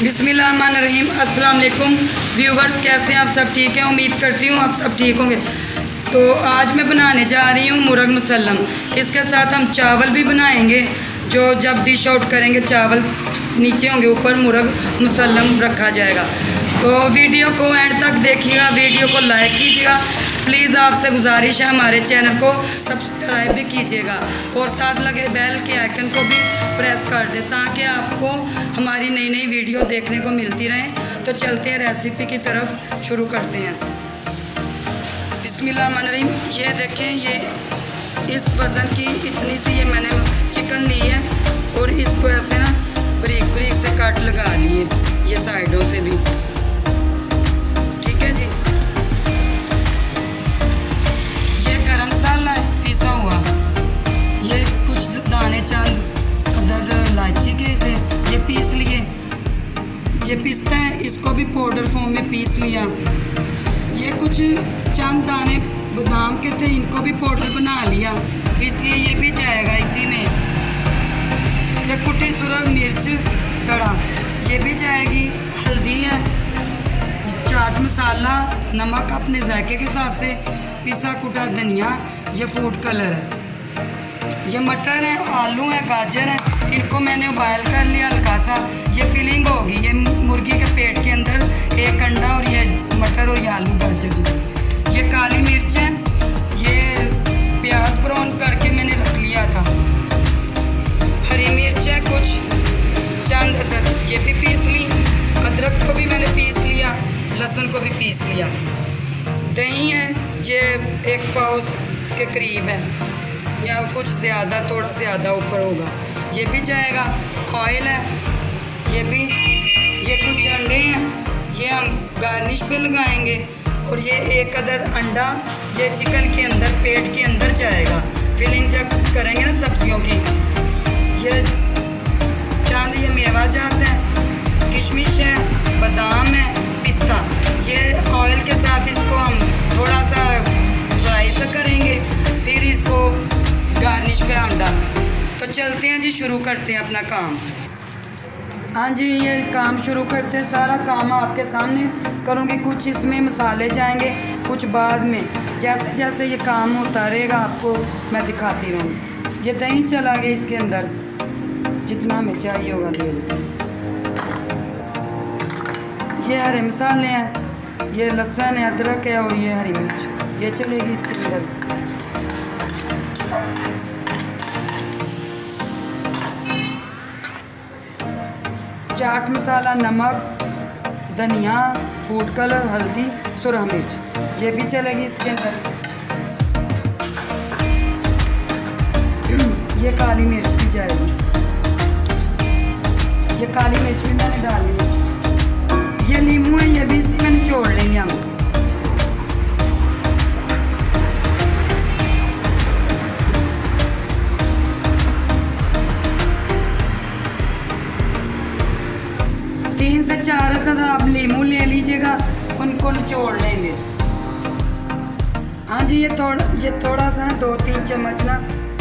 बिस्मिल्लाहिर्रहमानिर्रहीम। अस्सलाम वालेकुम व्यूवर्स, कैसे हैं आप सब? ठीक हैं, उम्मीद करती हूँ आप सब ठीक होंगे। तो आज मैं बनाने जा रही हूँ मुर्ग मुसल्लम। इसके साथ हम चावल भी बनाएंगे। जो जब डिश आउट करेंगे चावल नीचे होंगे, ऊपर मुर्ग मुसल्लम रखा जाएगा। तो वीडियो को एंड तक देखिएगा, वीडियो को लाइक कीजिएगा। प्लीज़ आपसे गुजारिश है हमारे चैनल को सब्सक्राइब भी कीजिएगा और साथ लगे बेल के आइकन को भी प्रेस कर दें ताकि आपको हमारी नई नई वीडियो देखने को मिलती रहे। तो चलते हैं रेसिपी की तरफ, शुरू करते हैं। बिस्मिल्लाहिर्रहमानिर्रहीम। ये देखें, ये इस वज़न की इतनी सी ये मैंने चिकन ली है और इसको ऐसे ना बारीक बारीक से काट लगा लिए, ये साइडों से भी। ठीक है जी। ये गरम मसाला है पिसा हुआ, ये कुछ दाने चंद अदद इलायची के थे, ये पीस लिए। ये पिस्ता है, इसको भी पाउडर फॉर्म में पीस लिया। ये कुछ चंद दाने बादाम के थे, इनको भी पाउडर बना लिया, इसलिए ये भी जाएगा इसी में। ये कुटी सुरख मिर्च दड़ा, ये भी जाएगी। हल्दी है, चाट मसाला, नमक अपने जायके के हिसाब से, पिसा कुटा धनिया, ये फूड कलर है। ये मटर है, आलू है, गाजर है, इनको मैंने उबाल कर लिया हल्का सा। ये फिलिंग होगी, ये मुर्गी के पेट के अंदर एक अंडा और ये मटर और ये आलू गाजर जो। ये काली मिर्च है, ये प्याज ब्राउन करके मैंने रख लिया था। हरी मिर्च है कुछ चंद अदरक, ये भी पीस ली। अदरक को भी मैंने पीस लिया, लहसुन को भी पीस लिया। दही है, ये 1 पाव के करीब है या कुछ ज़्यादा, थोड़ा ज़्यादा ऊपर होगा, ये भी जाएगा। ऑयल है, ये भी। ये कुछ अंडे हैं, ये हम गार्निश पे लगाएंगे। और ये 1 अदद अंडा, ये चिकन के अंदर पेट के अंदर जाएगा। फिलिंग जब करेंगे ना सब्जियों की। ये चांद, ये मेवा जाता है, किशमिश है, बादाम है, पिस्ता। ये ऑयल के साथ इसको हम थोड़ा सा फ्राई सा करेंगे, फिर इसको गार्निश पे हम डालेंगे। तो चलते हैं जी, शुरू करते हैं अपना काम। हाँ जी, ये काम शुरू करते हैं। सारा काम आपके सामने करूँगी, कुछ इसमें मसाले जाएंगे, कुछ बाद में। जैसे जैसे ये काम होता रहेगा आपको मैं दिखाती रहूँगी। ये दही चला गया इसके अंदर, जितना हमें चाहिए होगा ले लेते हैं। ये हरे मसाले हैं, ये लहसुन है, अदरक है और ये हरी मिर्च, ये चलेगी इसके अंदर। चाट मसाला, नमक, धनिया, फूड कलर, हल्दी, सुरख मिर्च, ये भी चलेगी इसके अंदर। ये काली मिर्च भी जाएगी, ये काली मिर्च भी मैंने डाल ली। ये नींबू है, ये भी इसी में निचोड़ लेंगे हम। तीन से 4 अदद आप नींबू ले लीजिएगा, उनको निचोड़ लेंगे। हाँ जी, ये थोड़ा सा ना 2-3 चम्मच ना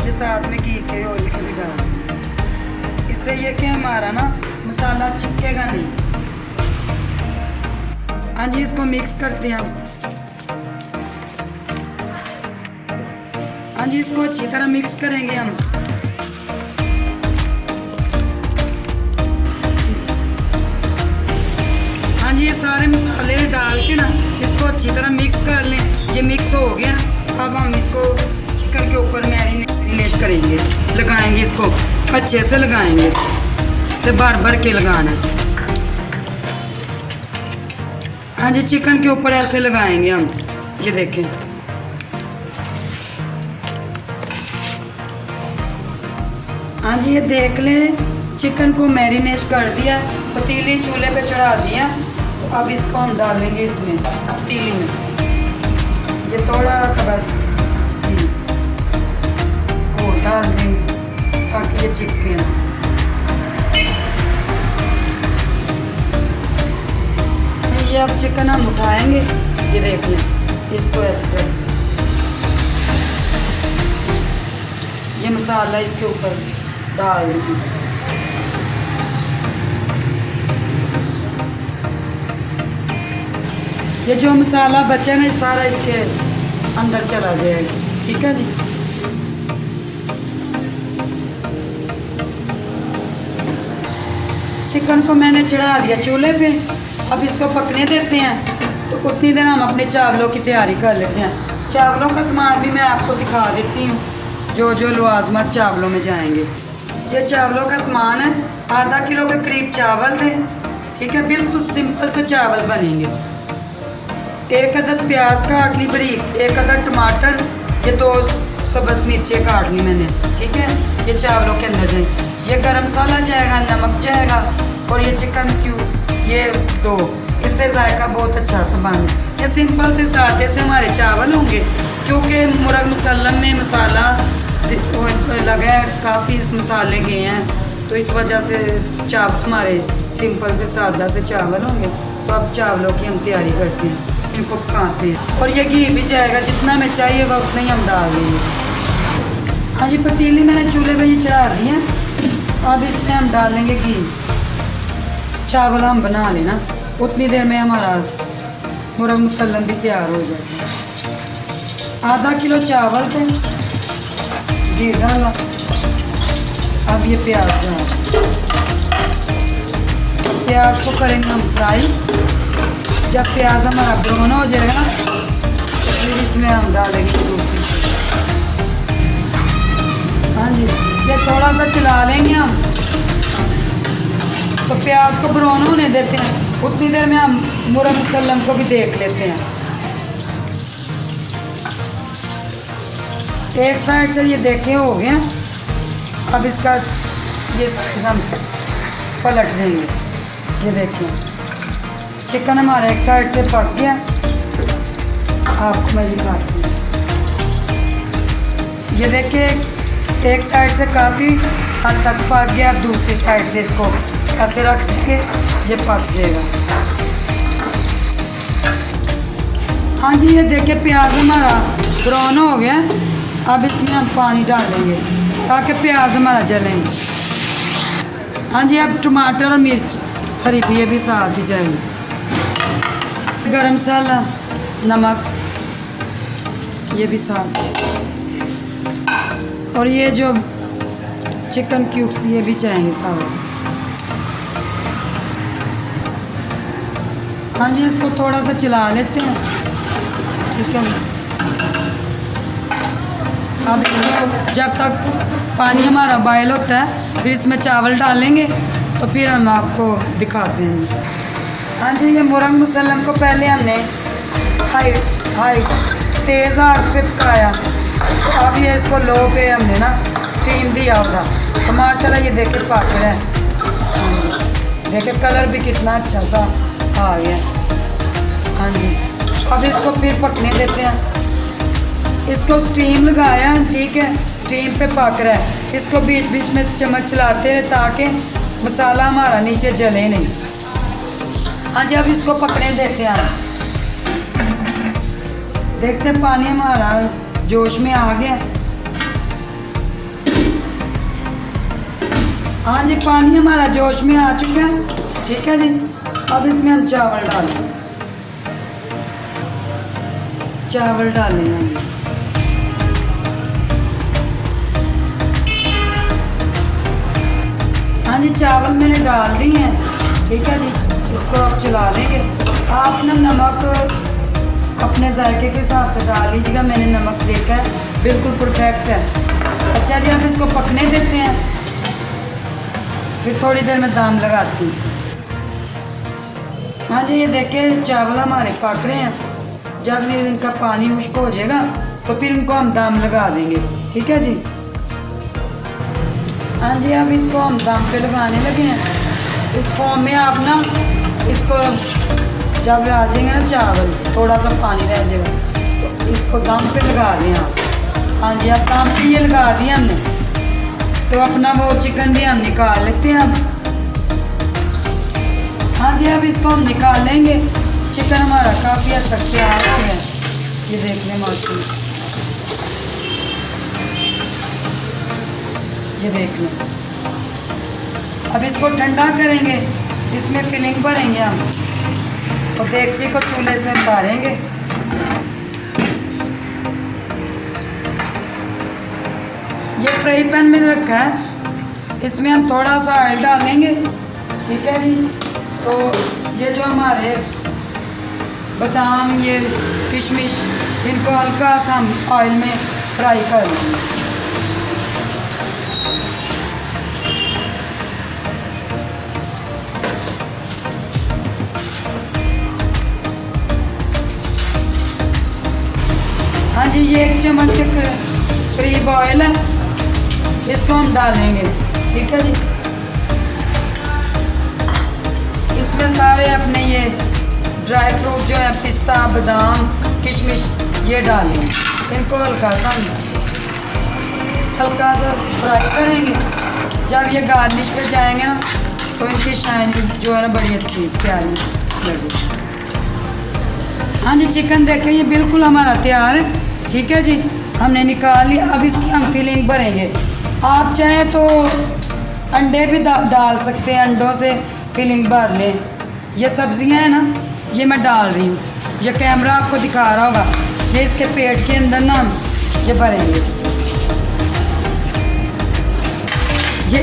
ये साथ में घी के ऑयल के भी डाल देंगे। इससे ये कि हमारा ना मसाला चिपकेगा नहीं। हाँ जी, इसको मिक्स करते हैं हम। हाँ जी, इसको अच्छी तरह मिक्स करेंगे हम। हाँ जी, ये सारे मसाले डाल के ना इसको अच्छी तरह मिक्स कर लें। ये मिक्स हो गया, अब हम इसको चिकन के ऊपर मैरिनेट करेंगे, लगाएंगे। इसको अच्छे से लगाएंगे, इसे भर भर के लगाना है। हाँ जी, चिकन के ऊपर ऐसे लगाएंगे हम, ये देखें। हाँ जी, ये देख लें, चिकन को मैरिनेट कर दिया, पतीली चूल्हे पे चढ़ा दिया। तो अब इसको हम डालेंगे इसमें पतीली में, ये थोड़ा सा बस और डाल देंगे ताकि ये चिपके ना। ये अब चिकन हम उठाएंगे, ये देख लें, इसको ऐसे कर, ये मसाला इसके ऊपर डाल देंगे। ये जो मसाला बचा ना सारा इसके अंदर चला जाएगा। ठीक है जी। चिकन को मैंने चढ़ा दिया चूल्हे पे, अब इसको पकने देते हैं। तो उतनी देर हम अपने चावलों की तैयारी कर लेते हैं। चावलों का सामान भी मैं आपको दिखा देती हूँ, जो जो लवाजमत चावलों में जाएंगे। ये चावलों का सामान है, आधा किलो के करीब चावल थे। ठीक है, बिल्कुल सिंपल से चावल बनेंगे। 1 अदद प्याज काट ली बारीक, 1 अदद टमाटर, ये 2 सब्ज़ मिर्चें काट ली मैंने। ठीक है, ये चावलों के अंदर जाएंगे। ये गरम मसाला जाएगा, नमक जाएगा, और ये चिकन क्यूब, ये 2। इससे जायका बहुत अच्छा सा बन। ये सिंपल से सादे से हमारे चावल होंगे, क्योंकि मुर्ग मुसल्लम में मसाला लगा है, काफ़ी मसाले गए हैं, तो इस वजह से चावल हमारे सिंपल से सादा से चावल होंगे। तो अब चावलों की हम तैयारी करते हैं, इनको पकाते हैं। और ये घी भी जाएगा, जितना हमें चाहिएगा उतना ही हम डाल देंगे। हाँ जी, पतीली मैंने चूल्हे पे ही चढ़ा दी है। अब इसमें हम डालेंगे घी। चावल हम बना लेना, उतनी देर में हमारा मुर्ग मुसल्लम भी तैयार हो जाएगा। आधा किलो चावल थे, घी डाला। अब ये प्याज डाल, प्याज को करेंगे हम फ्राई। जब प्याज हमारा ब्राउन हो जाएगा ना, तो फिर इसमें हम डालेंगे दूसरी। हाँ जी, ये थोड़ा सा चला लेंगे हम, तो प्याज को ब्राउन होने देते हैं। उतनी देर में हम मुर्ग मुसल्लम को भी देख लेते हैं। एक साइड से ये देखे हो गए, अब इसका ये हम पलट देंगे। ये देखिए चिकन हमारा एक साइड से पक गया। आपको मैं दिखाती हूँ, ये देखिए एक साइड से काफ़ी हद तक पक गया। अब दूसरी साइड से इसको ऐसे रख के ये पक जाएगा। हाँ जी, ये देखिए प्याज हमारा ब्राउन हो गया। अब इसमें हम पानी डालेंगे ताकि प्याज हमारा जलेंगे। हाँ जी, अब टमाटर और मिर्च हरी भी, ये भी साथ ही जाएंगे। गरम मसाला, नमक, ये भी साथ। और ये जो चिकन क्यूब्स, ये भी चाहिए साथ। हाँ जी, इसको थोड़ा सा चला लेते हैं। ठीक है, अब इसको जब तक पानी हमारा बॉयल होता है, फिर इसमें चावल डालेंगे, तो फिर हम आपको दिखाते हैं। हाँ जी, ये मुर्ग मुसल्लम को पहले हमने हाई तेज़ आग पे पकाया, तो अब ये इसको लो पे हमने ना स्टीम दिया होगा। तो माशाल्लाह ये देखे पक रहा है। देखे कलर भी कितना अच्छा सा आ गया। हाँ जी, अब इसको फिर पकने देते हैं। इसको स्टीम लगाया, ठीक है, स्टीम पे पक रहा है। इसको बीच बीच में चम्मच चलाते रहे ताकि मसाला हमारा नीचे जले नहीं। हाँ जी, अब इसको पकने देते हैं। देखते हैं पानी हमारा जोश में आ गया। हाँ जी, पानी हमारा जोश में आ चुका है। ठीक है जी, अब इसमें हम चावल डालें। चावल डालेंगे। हाँ जी, चावल मैंने डाल दिए हैं। ठीक है जी, इसको अब चला देंगे। आप ना नमक अपने जायके के हिसाब से डाल लीजिएगा। मैंने नमक देखा है, बिल्कुल परफेक्ट है। अच्छा जी, अब इसको पकने देते हैं, फिर थोड़ी देर में दम लगाती हूँ। हाँ जी, ये देखिए चावल हमारे पक रहे हैं। जब ये इनका पानी खुश्क हो जाएगा तो फिर इनको हम दम लगा देंगे। ठीक है जी। हाँ जी, अब इसको हम दम पे लगाने लगे हैं। इस फॉर्म में आप ना इसको जब आ जाएंगे ना चावल, थोड़ा सा पानी रह जाएगा, तो इसको दम पे लगा दें आप। हाँ जी, अब दम पे ये लगा दिया हमने, तो अपना वो चिकन भी हम निकाल लेते हैं अब। हाँ जी, अब इसको हम निकाल लेंगे। चिकन हमारा काफ़ी हद तक तैयार हो गया, ये देख लें माशाल्लाह, ये देख लें। अब इसको ठंडा करेंगे, इसमें फिलिंग भरेंगे हम। और देगची को चूल्हे से उतारेंगे। ये फ्राई पैन में रखा है, इसमें हम थोड़ा सा ऑयल डालेंगे। ठीक है जी। तो ये जो हमारे बादाम, ये किशमिश, इनको हल्का सा हम ऑयल में फ्राई कर लेंगे। हाँ जी, ये 1 चम्मच के करीब ऑयल है, इसको हम डालेंगे। ठीक है जी। इसमें सारे अपने ये ड्राई फ्रूट जो है, पिस्ता, बादाम, किशमिश, ये डालेंगे। इनको हल्का सा फ्राई करेंगे। जब ये गार्निश पे जाएंगे ना तो इनकी शाइनिंग जो है ना बड़ी अच्छी प्यारी लगेगी। हाँ जी, चिकन देखें ये बिल्कुल हमारा तैयार है। ठीक है जी, हमने निकाल लिया। अब इसकी हम फिलिंग भरेंगे। आप चाहे तो अंडे भी डाल सकते हैं, अंडों से फिलिंग भर लें। ये सब्जियां हैं ना, ये मैं डाल रही हूँ, ये कैमरा आपको दिखा रहा होगा। ये इसके पेट के अंदर ना हम ये भरेंगे। ये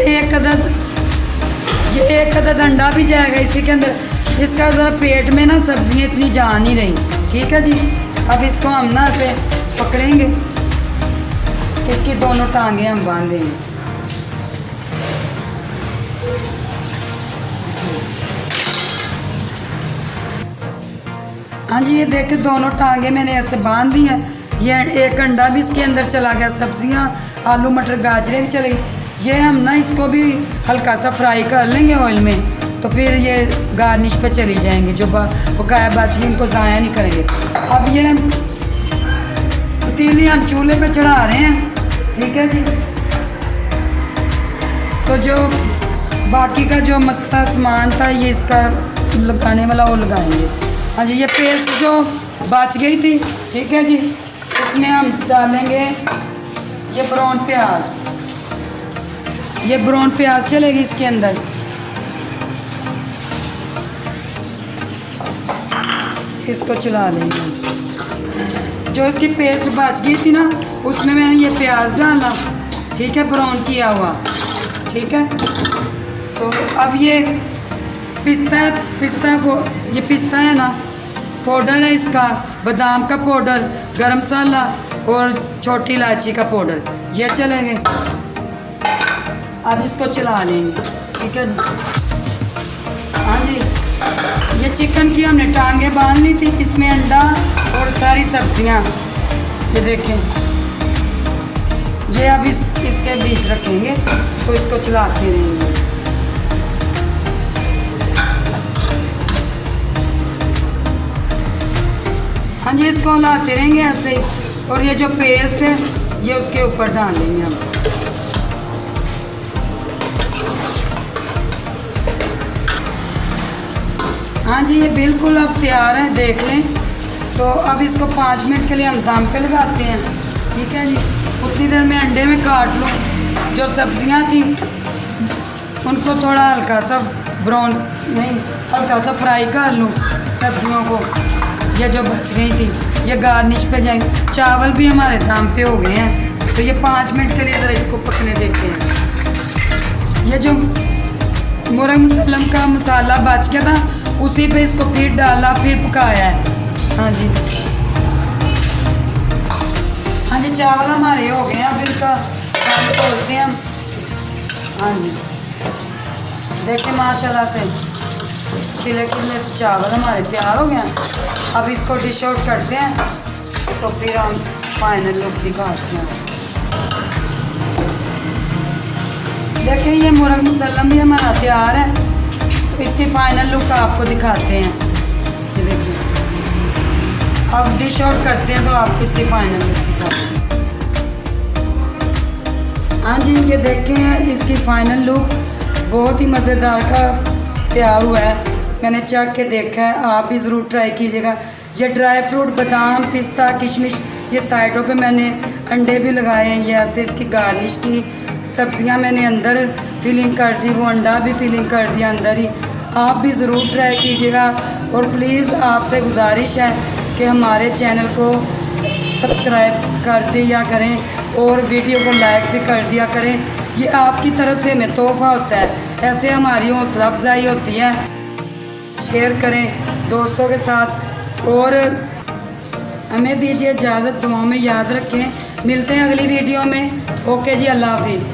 एक अदद अंडा भी जाएगा इसी के अंदर। इसका ज़रा पेट में ना सब्जियां इतनी जा नहीं रही। ठीक है जी। अब इसको हम ना से पकड़ेंगे, इसकी दोनों टांगें हम बांधेंगे। हाँ जी, ये देखिए दोनों टांगें मैंने ऐसे बांध दी हैं। ये एक अंडा भी इसके अंदर चला गया, सब्जियां, आलू मटर गाजरें भी चली गई। ये हम ना इसको भी हल्का सा फ्राई कर लेंगे ऑयल में, तो फिर ये गार्निश पे चली जाएंगी। जो बकाया बच गई इनको ज़ाया नहीं करेंगे। अब ये पतीली हम चूल्हे पे चढ़ा रहे हैं। ठीक है जी। तो जो बाकी का जो मस्ता सामान था ये इसका लगाने वाला वो लगाएंगे। हाँ जी, ये पेस्ट जो बच गई थी, ठीक है जी, इसमें हम डालेंगे ये ब्राउन प्याज। ये ब्राउन प्याज चलेगी इसके अंदर। इसको चला लेंगे। जो इसकी पेस्ट बच गई थी ना, उसमें मैंने ये प्याज डाला। ठीक है, ब्राउन किया हुआ। ठीक है। तो अब ये पिस्ता ये पिस्ता है ना, पाउडर है इसका, बादाम का पाउडर, गरम मसाला और छोटी इलायची का पाउडर, ये चलेंगे। अब इसको चला लेंगे। ठीक है। हाँ जी, ये चिकन की हमने टांगें बांध ली थी, इसमें अंडा और सारी सब्जियां, ये देखें। ये अब इसके बीच रखेंगे, तो इसको चलाते रहेंगे। हाँ जी, इसको हिलाते रहेंगे ऐसे। और ये जो पेस्ट है ये उसके ऊपर डालेंगे हम। हाँ जी, ये बिल्कुल अब तैयार है, देख लें। तो अब इसको 5 मिनट के लिए हम दम पे लगाते हैं। ठीक है जी। उतनी देर में अंडे में काट लो। जो सब्जियां थी उनको थोड़ा हल्का सा हल्का सा फ्राई कर लूँ सब्जियों को। ये जो बच गई थी ये गार्निश पे जाएंगे। चावल भी हमारे दम पे हो गए हैं, तो ये 5 मिनट के लिए ज़रा इसको पकने देते हैं। ये जो मुर्ग मुसल्लम का मसाला बच गया था, उसी पे इसको फिर डाला, फिर पकाया है। हाँ जी। हाँ जी, चावल हमारे हो गए हैं। अब इनका पानी खोलते हैं हम। हाँ जी, देखिए माशाल्लाह से खिले खिले से चावल हमारे तैयार हो गए हैं। अब इसको डिश आउट करते हैं, तो फिर हम फाइनल लुक दिखाते हैं। देखिए ये मुर्ग मुसल्लम भी हमारा तैयार है, तो इसकी फाइनल लुक आपको दिखाते हैं। ये देखिए, अब डिश आउट करते हैं तो आपको इसकी फाइनल लुक दिखाते हैं। हाँ जी, ये देखें इसकी फाइनल लुक बहुत ही मज़ेदार का तैयार हुआ है। मैंने चख के देखा है, आप भी ज़रूर ट्राई कीजिएगा। ये ड्राई फ्रूट, बादाम, पिस्ता, किशमिश, ये साइडों पे मैंने अंडे भी लगाए हैं। ये ऐसे इसकी गार्निश की। सब्जियां मैंने अंदर फिलिंग कर दी, वो अंडा भी फिलिंग कर दिया अंदर ही। आप भी ज़रूर ट्राई कीजिएगा। और प्लीज़ आपसे गुजारिश है कि हमारे चैनल को सब्सक्राइब कर दिया करें और वीडियो को लाइक भी कर दिया करें। ये आपकी तरफ से हमें तोहफ़ा होता है, ऐसे हमारी हौसला अफजाई होती है। शेयर करें दोस्तों के साथ और हमें दीजिए इजाज़त। दुआओं में याद रखें। मिलते हैं अगली वीडियो में। ओके जी, अल्लाह हाफिज़।